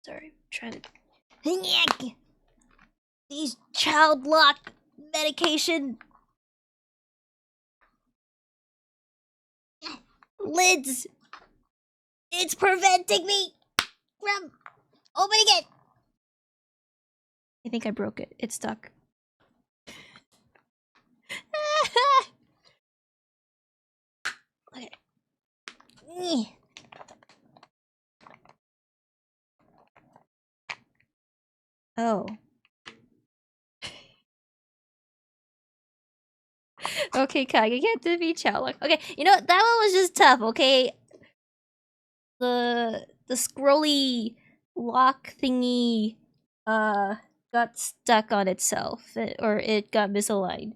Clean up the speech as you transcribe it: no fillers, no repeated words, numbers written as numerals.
Sorry, I'm trying to. These child lock medication lids. It's preventing me from opening it. I think I broke it. It's stuck. Okay. Oh. Okay, Kage, get to be child. Okay, you know, that one was just tough, okay? The scrolly lock thingy got stuck on itself, or it got misaligned.